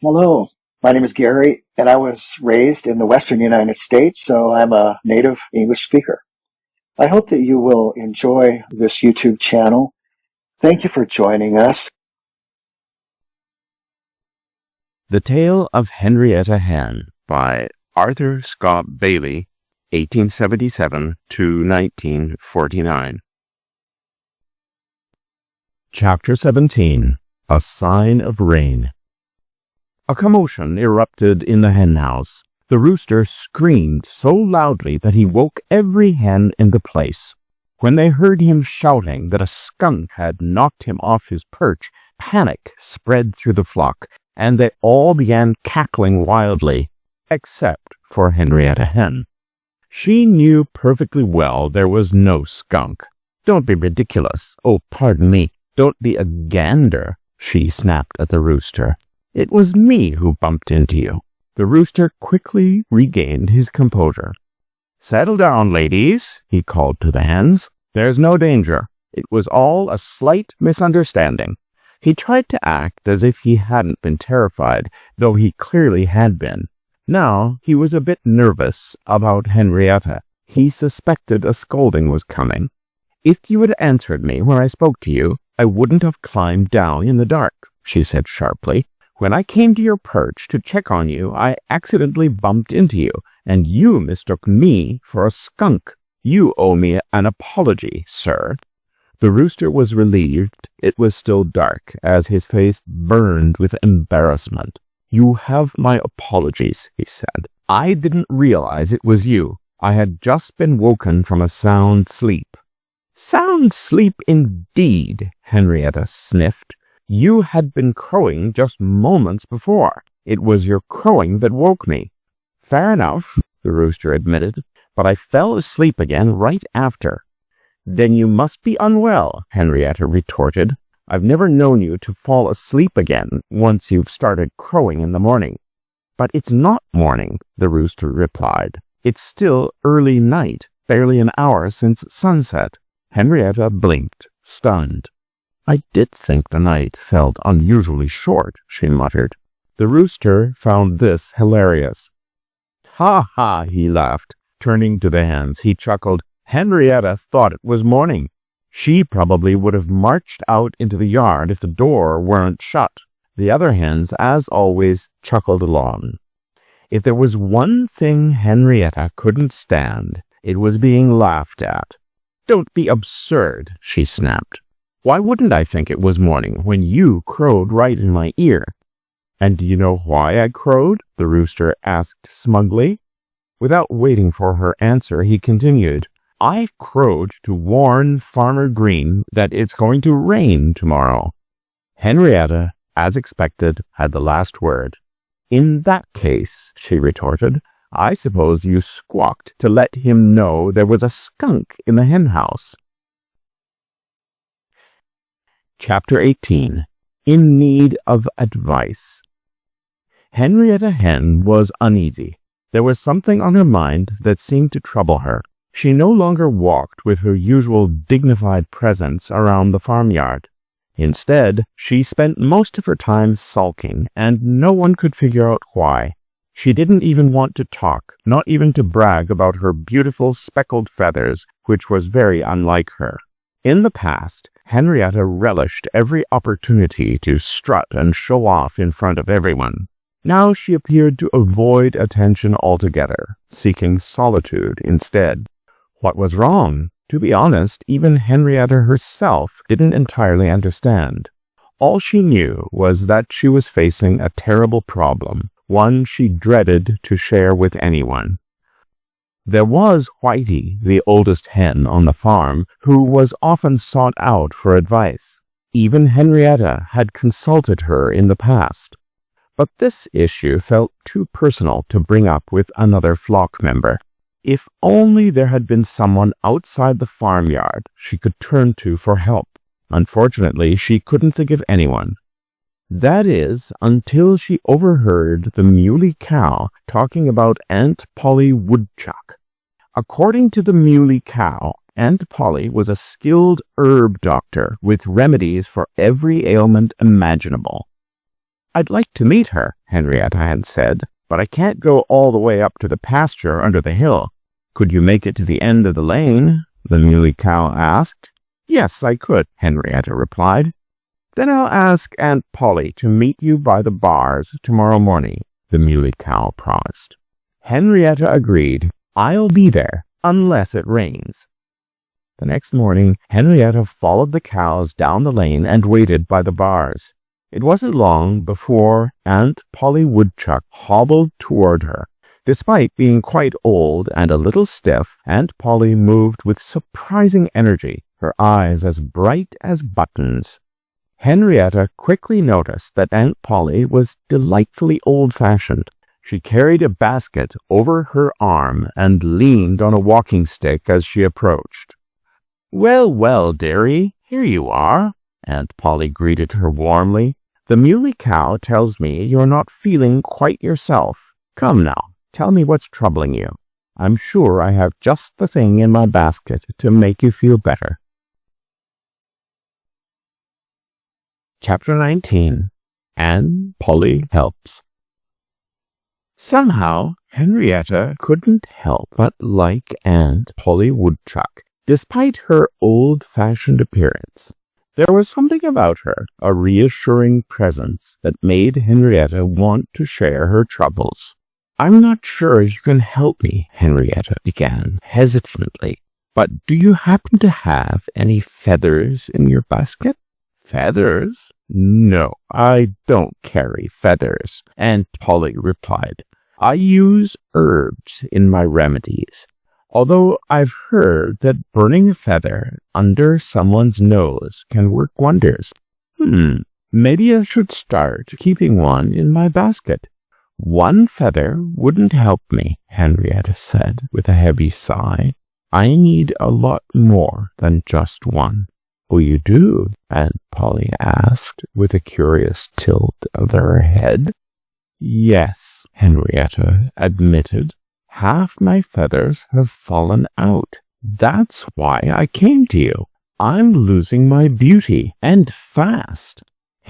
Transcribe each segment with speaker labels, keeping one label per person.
Speaker 1: Hello, my name is Gary, and I was raised in the Western United States, so I'm a native English speaker. I hope that you will enjoy this YouTube channel. Thank you for joining us.
Speaker 2: The Tale of Henrietta Hen by Arthur Scott Bailey, 1877 to 1949. Chapter 17. A Sign of Rain. A commotion erupted in the henhouse. The rooster screamed so loudly that he woke every hen in the place. When they heard him shouting that a skunk had knocked him off his perch, panic spread through the flock, and they all began cackling wildly, except for Henrietta Hen. She knew perfectly well there was no skunk. "Don't be ridiculous. Oh, pardon me. Don't be a gander," she snapped at the rooster. "It was me who bumped into you." The rooster quickly regained his composure. "Settle down, ladies," he called to the hens. "There's no danger. It was all a slight misunderstanding." He tried to act as if he hadn't been terrified, though he clearly had been. Now he was a bit nervous about Henrietta. He suspected a scolding was coming. "If you had answered me when I spoke to you, I wouldn't have climbed down in the dark," she said sharply. "When I came to your perch to check on you, I accidentally bumped into you, and you mistook me for a skunk. You owe me an apology, sir." The rooster was relieved. It was still dark, as his face burned with embarrassment. "You have my apologies," he said. "I didn't realize it was you. I had just been woken from a sound sleep." "Sound sleep indeed," Henrietta sniffed. "You had been crowing just moments before. It was your crowing that woke me." "Fair enough," the rooster admitted, "but I fell asleep again right after." "Then you must be unwell," Henrietta retorted. "I've never known you to fall asleep again once you've started crowing in the morning." "But it's not morning," the rooster replied. "It's still early night, barely an hour since sunset." Henrietta blinked, stunned. "I did think the night felt unusually short," she muttered. The rooster found this hilarious. "Ha ha," he laughed. Turning to the hens, he chuckled. "Henrietta thought it was morning. She probably would have marched out into the yard if the door weren't shut." The other hens, as always, chuckled along. If there was one thing Henrietta couldn't stand, it was being laughed at. "Don't be absurd," she snapped. "Why wouldn't I think it was morning when you crowed right in my ear?" "And do you know why I crowed?" the rooster asked smugly. Without waiting for her answer, he continued. "I crowed to warn Farmer Green that it's going to rain tomorrow." Henrietta, as expected, had the last word. "In that case," she retorted, "I suppose you squawked to let him know there was a skunk in the henhouse." Chapter 18. In Need of Advice. Henrietta Hen was uneasy. There was something on her mind that seemed to trouble her. She no longer walked with her usual dignified presence around the farmyard. Instead, she spent most of her time sulking, and no one could figure out why. She didn't even want to talk, not even to brag about her beautiful speckled feathers, which was very unlike her. In the past, Henrietta relished every opportunity to strut and show off in front of everyone. Now she appeared to avoid attention altogether, seeking solitude instead. What was wrong? To be honest, even Henrietta herself didn't entirely understand. All she knew was that she was facing a terrible problem, one she dreaded to share with anyone. There was Whitey, the oldest hen on the farm, who was often sought out for advice. Even Henrietta had consulted her in the past. But this issue felt too personal to bring up with another flock member. If only there had been someone outside the farmyard she could turn to for help. Unfortunately, she couldn't think of anyone. That is, until she overheard the Muley Cow talking about Aunt Polly Woodchuck. According to the Muley Cow, Aunt Polly was a skilled herb doctor with remedies for every ailment imaginable. "I'd like to meet her," Henrietta Hen said, "but I can't go all the way up to the pasture under the hill." "Could you make it to the end of the lane?" the Muley Cow asked. "Yes, I could," Henrietta replied. "Then I'll ask Aunt Polly to meet you by the bars tomorrow morning," the Muley Cow promised. Henrietta agreed. "I'll be there, unless it rains." The next morning, Henrietta followed the cows down the lane and waited by the bars. It wasn't long before Aunt Polly Woodchuck hobbled toward her. Despite being quite old and a little stiff, Aunt Polly moved with surprising energy, her eyes as bright as buttons. Henrietta quickly noticed that Aunt Polly was delightfully old-fashioned. She carried a basket over her arm and leaned on a walking stick as she approached. "Well, well, dearie, here you are," Aunt Polly greeted her warmly. "The Muley Cow tells me you're not feeling quite yourself. Come now, tell me what's troubling you. I'm sure I have just the thing in my basket to make you feel better." Chapter 19. Aunt Polly Helps. Somehow, Henrietta couldn't help but like Aunt Polly Woodchuck, despite her old-fashioned appearance. There was something about her, a reassuring presence, that made Henrietta want to share her troubles. "I'm not sure if you can help me," Henrietta began hesitantly, "but do you happen to have any feathers in your basket?" "Feathers? No, I don't carry feathers," Aunt Polly replied. "I use herbs in my remedies, although I've heard that burning a feather under someone's nose can work wonders. Maybe I should start keeping one in my basket." "One feather wouldn't help me," Henrietta said with a heavy sigh. "I need a lot more than just one." "Oh, you do?" Aunt Polly asked with a curious tilt of her head. "Yes," Henrietta admitted. "Half my feathers have fallen out. That's why I came to you. I'm losing my beauty, and fast."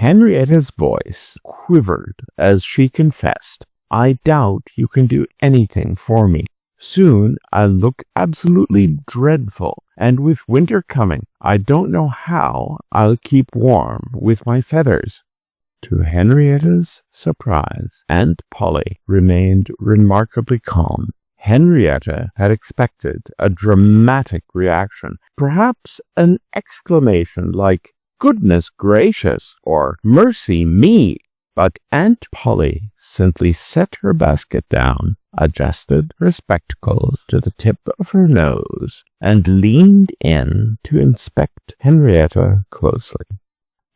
Speaker 2: Henrietta's voice quivered as she confessed, "I doubt you can do anything for me. Soon I'll look absolutely dreadful, and with winter coming, I don't know how I'll keep warm with my feathers." To Henrietta's surprise, Aunt Polly remained remarkably calm. Henrietta had expected a dramatic reaction, perhaps an exclamation like, "Goodness gracious!" or "Mercy me!" But Aunt Polly simply set her basket down, adjusted her spectacles to the tip of her nose, and leaned in to inspect Henrietta closely.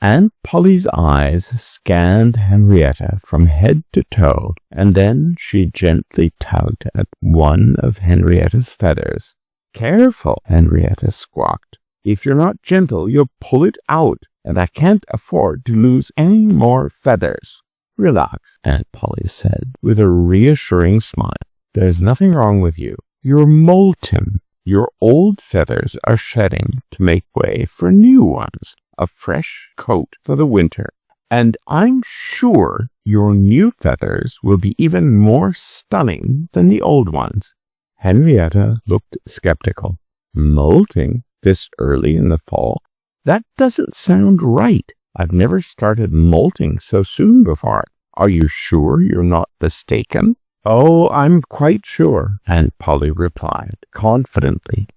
Speaker 2: Aunt Polly's eyes scanned Henrietta from head to toe, and then she gently tugged at one of Henrietta's feathers. "Careful," Henrietta squawked. "If you're not gentle, you'll pull it out, and I can't afford to lose any more feathers." "Relax," Aunt Polly said with a reassuring smile. "There's nothing wrong with you. You're molten. Your old feathers are shedding to make way for new ones, a fresh coat for the winter. And I'm sure your new feathers will be even more stunning than the old ones." Henrietta looked skeptical. "Molting this early in the fall? That doesn't sound right. I've never started molting so soon before. Are you sure you're not mistaken?" "Oh, I'm quite sure," Aunt Polly replied confidently.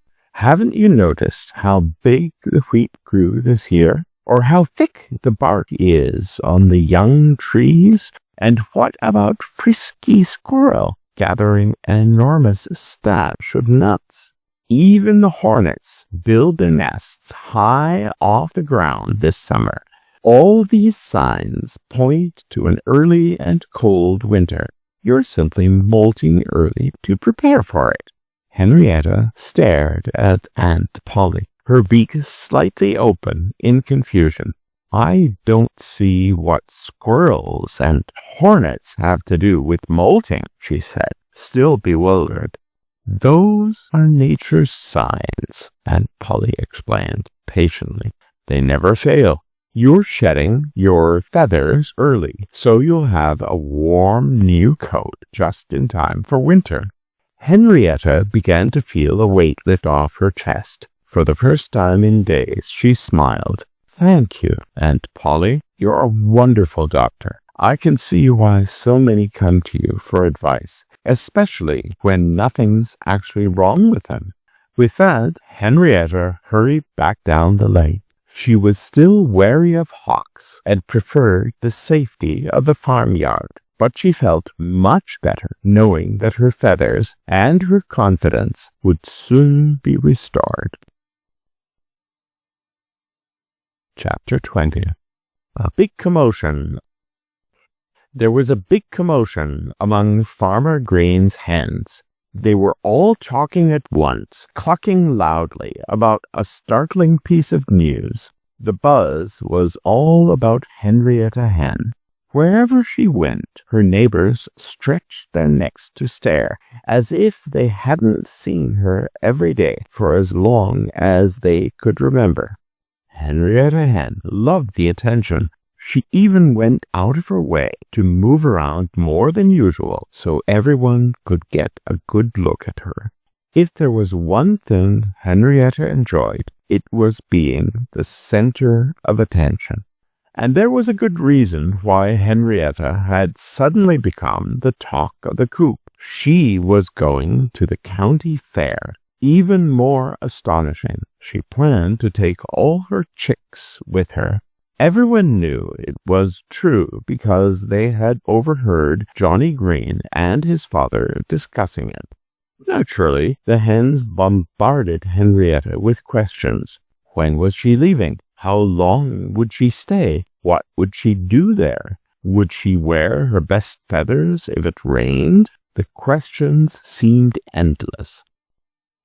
Speaker 2: "Haven't you noticed how big the wheat grew this year? Or how thick the bark is on the young trees? And what about Frisky Squirrel gathering an enormous stash of nuts? Even the hornets build their nests high off the ground this summer. All these signs point to an early and cold winter. You're simply molting early to prepare for it." Henrietta stared at Aunt Polly, her beak slightly open in confusion. "I don't see what squirrels and hornets have to do with molting," she said, still bewildered. "Those are nature's signs," Aunt Polly explained patiently. "They never fail. You're shedding your feathers early, so you'll have a warm new coat just in time for winter." Henrietta began to feel a weight lift off her chest. For the first time in days, she smiled. "Thank you, Aunt Polly. You're a wonderful doctor. I can see why so many come to you for advice, especially when nothing's actually wrong with them." With that, Henrietta hurried back down the lane. She was still wary of hawks and preferred the safety of the farmyard, but she felt much better knowing that her feathers and her confidence would soon be restored. Chapter 20. A big commotion. There was a big commotion among Farmer Green's hens. They were all talking at once, clucking loudly about a startling piece of news. The buzz was all about Henrietta Hen. Wherever she went, her neighbors stretched their necks to stare, as if they hadn't seen her every day for as long as they could remember. Henrietta Hen loved the attention. She even went out of her way to move around more than usual so everyone could get a good look at her. If there was one thing Henrietta enjoyed, it was being the center of attention. And there was a good reason why Henrietta had suddenly become the talk of the coop. She was going to the county fair. Even more astonishing, she planned to take all her chicks with her. Everyone knew it was true because they had overheard Johnny Green and his father discussing it. Naturally, the hens bombarded Henrietta with questions. When was she leaving? How long would she stay? What would she do there? Would she wear her best feathers if it rained? The questions seemed endless.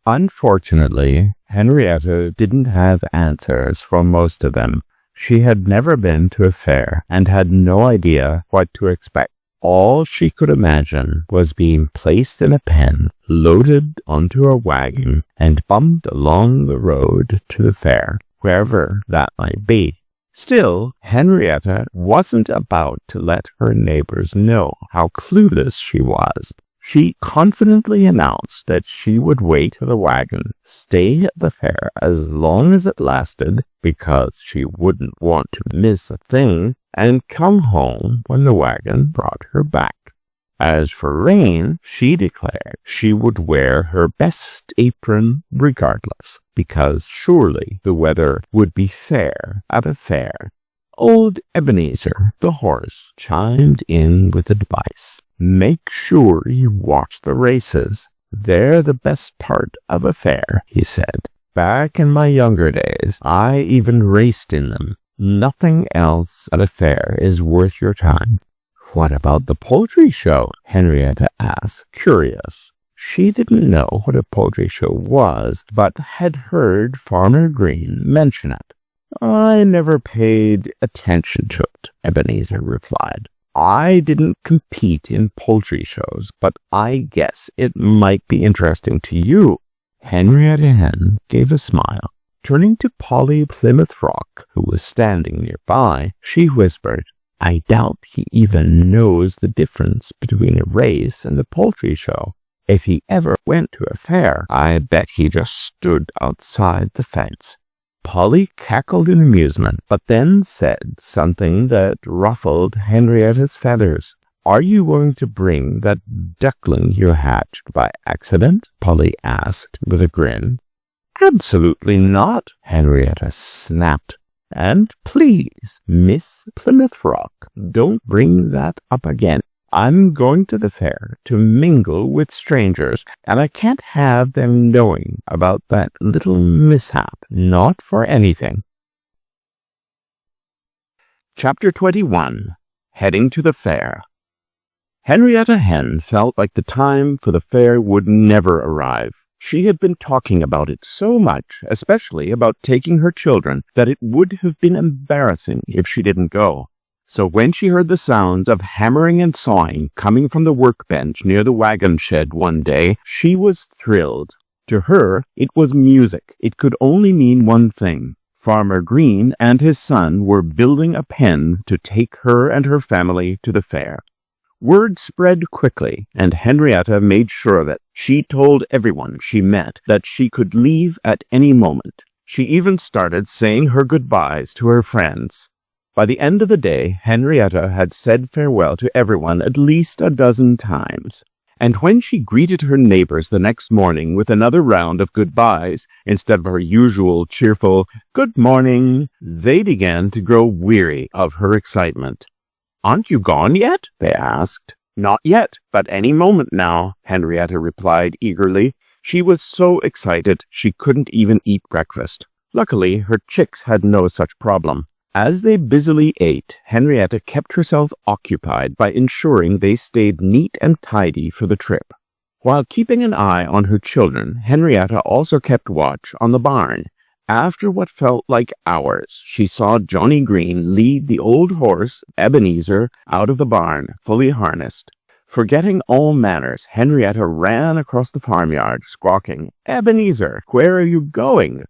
Speaker 2: Unfortunately, Henrietta didn't have answers for most of them. She had never been to a fair and had no idea what to expect. All she could imagine was being placed in a pen, loaded onto a wagon, and bumped along the road to the fair, wherever that might be. Still, Henrietta wasn't about to let her neighbors know how clueless she was. She confidently announced that she would wait for the wagon, stay at the fair as long as it lasted, because she wouldn't want to miss a thing, and come home when the wagon brought her back. As for rain, she declared she would wear her best apron regardless, because surely the weather would be fair at a fair. Old Ebenezer, the horse, chimed in with advice. "Make sure you watch the races. They're the best part of a fair," he said. "Back in my younger days, I even raced in them. Nothing else at a fair is worth your time." "What about the poultry show?" Henrietta asked, curious. She didn't know what a poultry show was, but had heard Farmer Green mention it. "I never paid attention to it," Ebenezer replied. "I didn't compete in poultry shows, but I guess it might be interesting to you." Henrietta Hen gave a smile. Turning to Polly Plymouth Rock, who was standing nearby, she whispered, "I doubt he even knows the difference between a race and a poultry show. If he ever went to a fair, I bet he just stood outside the fence." Polly cackled in amusement, but then said something that ruffled Henrietta's feathers. "Are you going to bring that duckling you hatched by accident?" Polly asked with a grin. "Absolutely not," Henrietta snapped. "And please, Miss Plymouth Rock, don't bring that up again. I'm going to the fair to mingle with strangers, and I can't have them knowing about that little mishap, not for anything." Chapter 21. Heading to the Fair. Henrietta Hen felt like the time for the fair would never arrive. She had been talking about it so much, especially about taking her children, that it would have been embarrassing if she didn't go. So when she heard the sounds of hammering and sawing coming from the workbench near the wagon shed one day, she was thrilled. To her, it was music. It could only mean one thing. Farmer Green and his son were building a pen to take her and her family to the fair. Word spread quickly, and Henrietta made sure of it. She told everyone she met that she could leave at any moment. She even started saying her goodbyes to her friends. By the end of the day, Henrietta had said farewell to everyone at least a dozen times. And when she greeted her neighbors the next morning with another round of goodbyes, instead of her usual cheerful "good morning," they began to grow weary of her excitement. "Aren't you gone yet?" they asked. "Not yet, but any moment now," Henrietta replied eagerly. She was so excited she couldn't even eat breakfast. Luckily, her chicks had no such problem. As they busily ate, Henrietta kept herself occupied by ensuring they stayed neat and tidy for the trip. While keeping an eye on her children, Henrietta also kept watch on the barn. After what felt like hours, she saw Johnny Green lead the old horse, Ebenezer, out of the barn, fully harnessed. Forgetting all manners, Henrietta ran across the farmyard, squawking, "Ebenezer, where are you going?"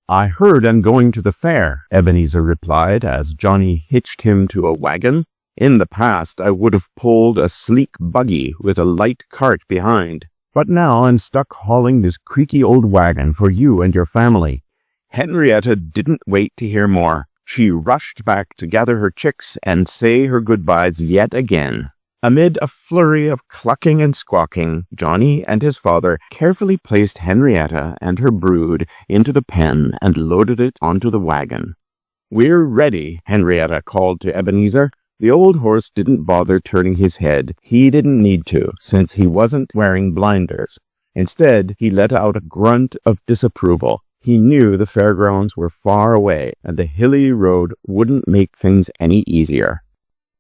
Speaker 2: "I heard I'm going to the fair," Ebenezer replied as Johnny hitched him to a wagon. "In the past, I would have pulled a sleek buggy with a light cart behind, but now I'm stuck hauling this creaky old wagon for you and your family." Henrietta didn't wait to hear more. She rushed back to gather her chicks and say her goodbyes yet again. Amid a flurry of clucking and squawking, Johnny and his father carefully placed Henrietta and her brood into the pen and loaded it onto the wagon. "We're ready," Henrietta called to Ebenezer. The old horse didn't bother turning his head. He didn't need to, since he wasn't wearing blinders. Instead, he let out a grunt of disapproval. He knew the fairgrounds were far away, and the hilly road wouldn't make things any easier.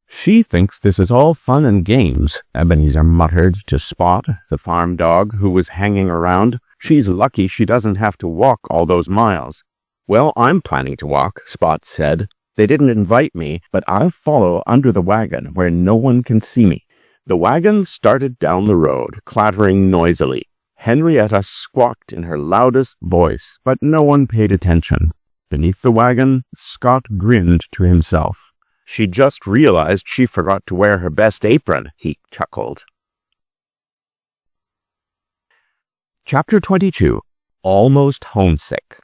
Speaker 2: "She thinks this is all fun and games," Ebenezer muttered to Spot, the farm dog, who was hanging around. "She's lucky she doesn't have to walk all those miles." "Well, I'm planning to walk," Spot said. "They didn't invite me, but I'll follow under the wagon where no one can see me." The wagon started down the road, clattering noisily. Henrietta squawked in her loudest voice, but no one paid attention. Beneath the wagon, Scott grinned to himself. "She just realized she forgot to wear her best apron," he chuckled. Chapter 22. Almost Homesick.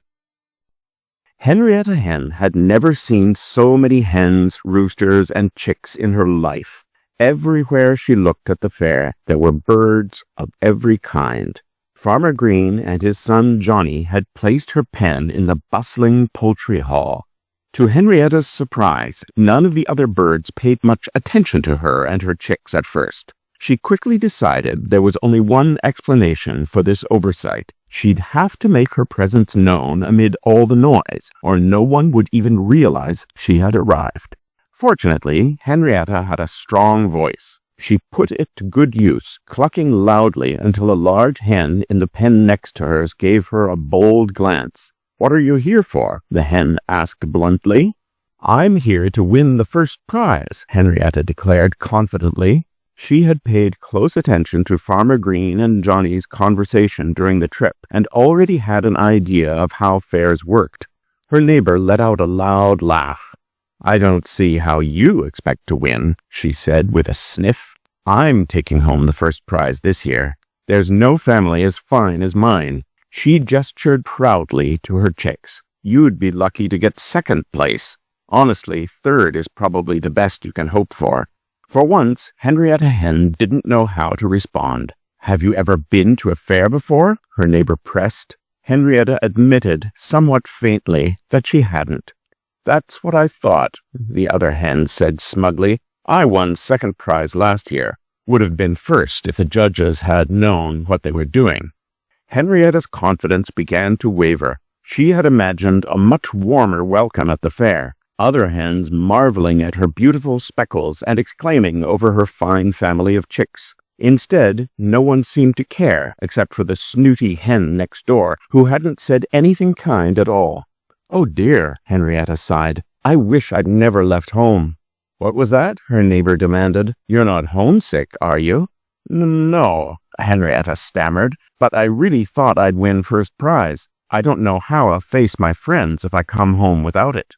Speaker 2: Henrietta Hen had never seen so many hens, roosters, and chicks in her life. Everywhere she looked at the fair, there were birds of every kind. Farmer Green and his son Johnny had placed her pen in the bustling poultry hall. To Henrietta's surprise, none of the other birds paid much attention to her and her chicks at first. She quickly decided there was only one explanation for this oversight. She'd have to make her presence known amid all the noise, or no one would even realize she had arrived. Fortunately, Henrietta had a strong voice. She put it to good use, clucking loudly until a large hen in the pen next to hers gave her a bold glance. "What are you here for?" the hen asked bluntly. "I'm here to win the first prize," Henrietta declared confidently. She had paid close attention to Farmer Green and Johnny's conversation during the trip and already had an idea of how fairs worked. Her neighbor let out a loud laugh. "I don't see how you expect to win," she said with a sniff. "I'm taking home the first prize this year. There's no family as fine as mine." She gestured proudly to her chicks. "You'd be lucky to get second place. Honestly, third is probably the best you can hope for." For once, Henrietta Hen didn't know how to respond. "Have you ever been to a fair before?" her neighbor pressed. Henrietta admitted, somewhat faintly, that she hadn't. "That's what I thought," the other hen said smugly. "I won second prize last year. Would have been first if the judges had known what they were doing." Henrietta's confidence began to waver. She had imagined a much warmer welcome at the fair, other hens marveling at her beautiful speckles and exclaiming over her fine family of chicks. Instead, no one seemed to care except for the snooty hen next door, who hadn't said anything kind at all. "Oh dear," Henrietta sighed. "I wish I'd never left home." "What was that?" her neighbor demanded. "You're not homesick, are you?" "No," Henrietta stammered, "but I really thought I'd win first prize. I don't know how I'll face my friends if I come home without it."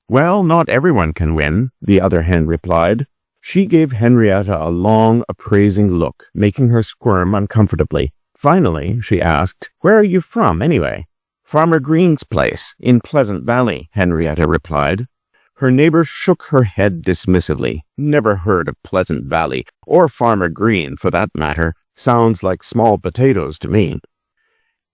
Speaker 2: "Well, not everyone can win," the other hen replied. She gave Henrietta a long, appraising look, making her squirm uncomfortably. Finally, she asked, "Where are you from, anyway?" "Farmer Green's place, in Pleasant Valley," Henrietta replied. Her neighbor shook her head dismissively. "Never heard of Pleasant Valley, or Farmer Green, for that matter. Sounds like small potatoes to me."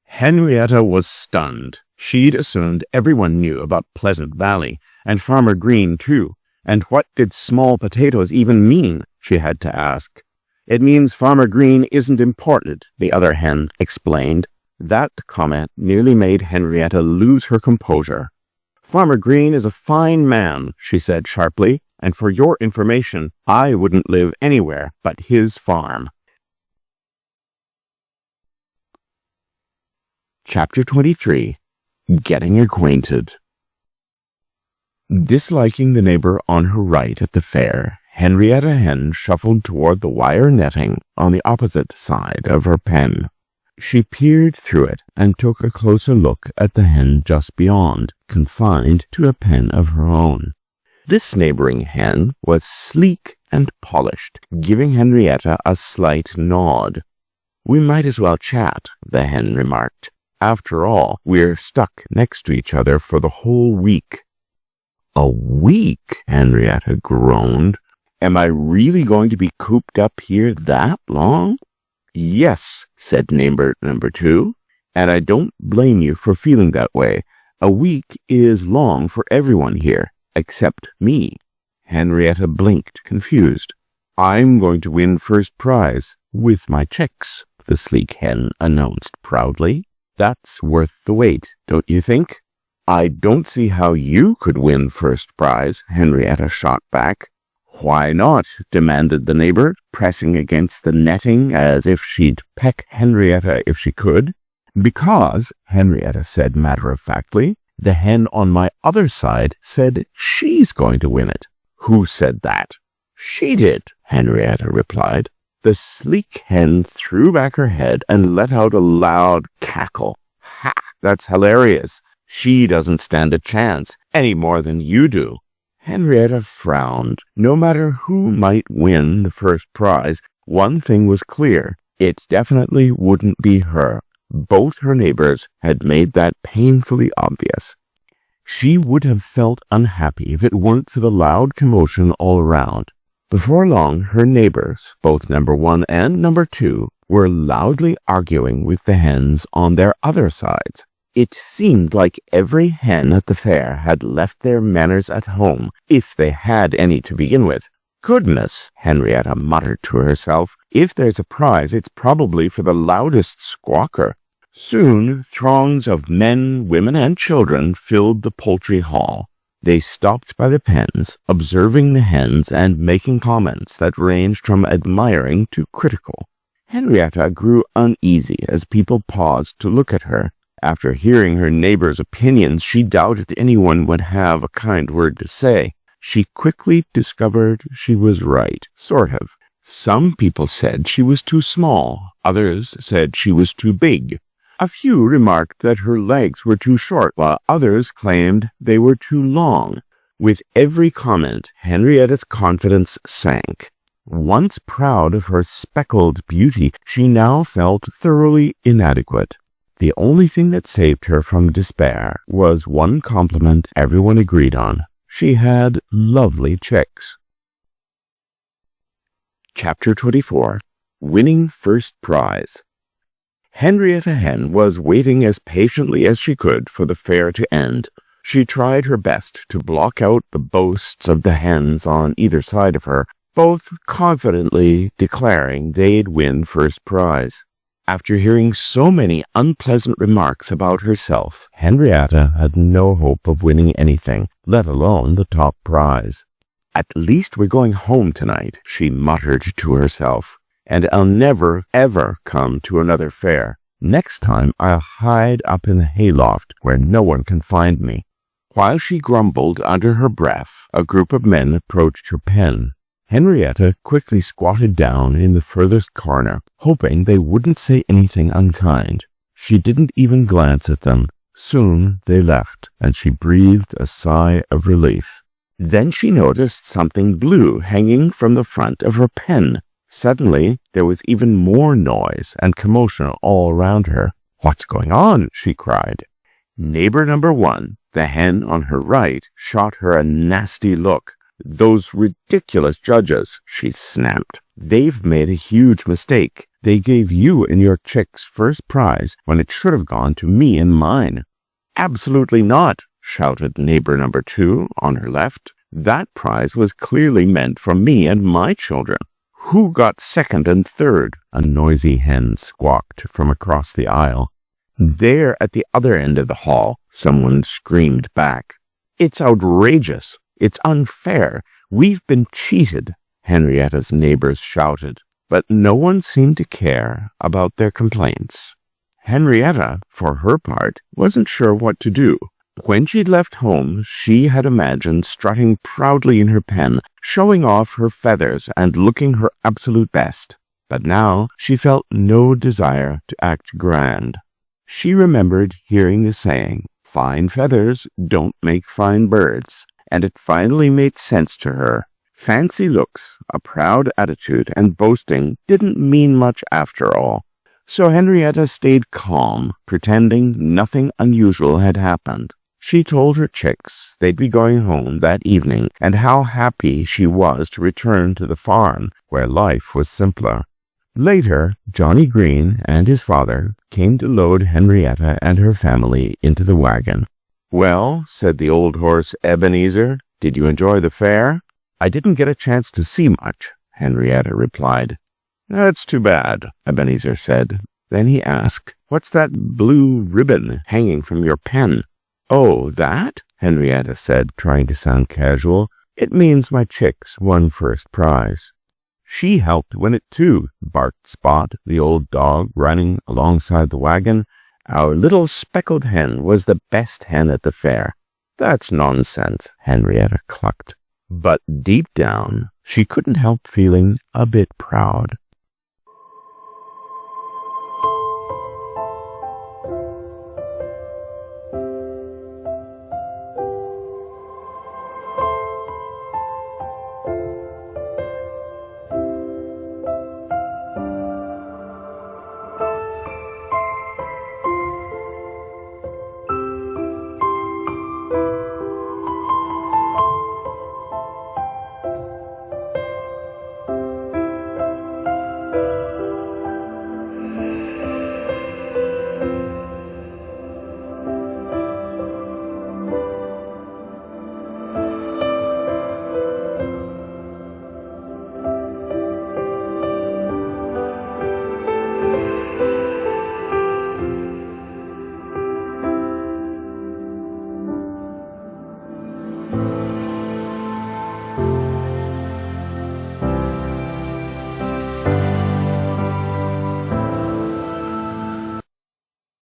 Speaker 2: Henrietta was stunned. She'd assumed everyone knew about Pleasant Valley, and Farmer Green, too. And what did small potatoes even mean, she had to ask. "It means Farmer Green isn't important," the other hen explained. That comment nearly made Henrietta lose her composure. "Farmer Green is a fine man," she said sharply, "and for your information, I wouldn't live anywhere but his farm." Chapter 23. Getting Acquainted. Disliking the neighbor on her right at the fair, Henrietta Hen shuffled toward the wire netting on the opposite side of her pen. She peered through it and took a closer look at the hen just beyond, confined to a pen of her own. This neighboring hen was sleek and polished, giving Henrietta a slight nod. "We might as well chat," the hen remarked. "After all, we're stuck next to each other for the whole week." "A week?" Henrietta groaned. "Am I really going to be cooped up here that long?" "Yes," said neighbor number 2, "and I don't blame you for feeling that way. A week is long for everyone here, except me." Henrietta blinked, confused. "I'm going to win first prize with my chicks," the sleek hen announced proudly. "That's worth the wait, don't you think?" "I don't see how you could win first prize," Henrietta shot back. "Why not?" demanded the neighbor, pressing against the netting as if she'd peck Henrietta if she could. "Because," Henrietta said matter-of-factly, "the hen on my other side said she's going to win it." "Who said that?" "She did," Henrietta replied. The sleek hen threw back her head and let out a loud cackle. "Ha! That's hilarious. She doesn't stand a chance, any more than you do." Henrietta frowned. No matter who might win the first prize, one thing was clear. It definitely wouldn't be her. Both her neighbors had made that painfully obvious. She would have felt unhappy if it weren't for the loud commotion all around. Before long, her neighbors, both number 1 and number 2, were loudly arguing with the hens on their other sides. It seemed like every hen at the fair had left their manners at home, if they had any to begin with. "Goodness," Henrietta muttered to herself, "if there's a prize, it's probably for the loudest squawker." Soon, throngs of men, women, and children filled the poultry hall. They stopped by the pens, observing the hens and making comments that ranged from admiring to critical. Henrietta grew uneasy as people paused to look at her. After hearing her neighbor's opinions, she doubted anyone would have a kind word to say. She quickly discovered she was right, sort of. Some people said she was too small. Others said she was too big. A few remarked that her legs were too short, while others claimed they were too long. With every comment, Henrietta's confidence sank. Once proud of her speckled beauty, she now felt thoroughly inadequate. The only thing that saved her from despair was one compliment everyone agreed on. She had lovely chicks. Chapter 24. Winning First Prize. Henrietta Hen was waiting as patiently as she could for the fair to end. She tried her best to block out the boasts of the hens on either side of her, both confidently declaring they'd win first prize. After hearing so many unpleasant remarks about herself, Henrietta had no hope of winning anything, let alone the top prize. "At least we're going home tonight," she muttered to herself, "and I'll never, ever come to another fair. Next time I'll hide up in the hayloft where no one can find me." While she grumbled under her breath, a group of men approached her pen. Henrietta quickly squatted down in the furthest corner, hoping they wouldn't say anything unkind. She didn't even glance at them. Soon they left, and she breathed a sigh of relief. Then she noticed something blue hanging from the front of her pen. Suddenly, there was even more noise and commotion all around her. "What's going on?" she cried. Neighbor number 1, the hen on her right, shot her a nasty look. "Those ridiculous judges," she snapped. "They've made a huge mistake. They gave you and your chicks first prize when it should have gone to me and mine." "Absolutely not," shouted neighbor number 2 on her left. "That prize was clearly meant for me and my children." "Who got second and third?" a noisy hen squawked from across the aisle. "There at the other end of the hall," someone screamed back. "It's outrageous. It's unfair. We've been cheated," Henrietta's neighbors shouted. But no one seemed to care about their complaints. Henrietta, for her part, wasn't sure what to do. When she'd left home, she had imagined strutting proudly in her pen, showing off her feathers and looking her absolute best. But now she felt no desire to act grand. She remembered hearing the saying, "Fine feathers don't make fine birds," and it finally made sense to her. Fancy looks, a proud attitude, and boasting didn't mean much after all. So Henrietta stayed calm, pretending nothing unusual had happened. She told her chicks they'd be going home that evening, and how happy she was to return to the farm, where life was simpler. Later, Johnny Green and his father came to load Henrietta and her family into the wagon. "Well," said the old horse Ebenezer, "did you enjoy the fair?" "I didn't get a chance to see much," Henrietta replied. "That's too bad," Ebenezer said. Then he asked, "What's that blue ribbon hanging from your pen?" "Oh, that?" Henrietta said, trying to sound casual. "It means my chicks won first prize." "She helped win it too," barked Spot, the old dog running alongside the wagon. "Our little speckled hen was the best hen at the fair." "That's nonsense," Henrietta clucked. But deep down, she couldn't help feeling a bit proud.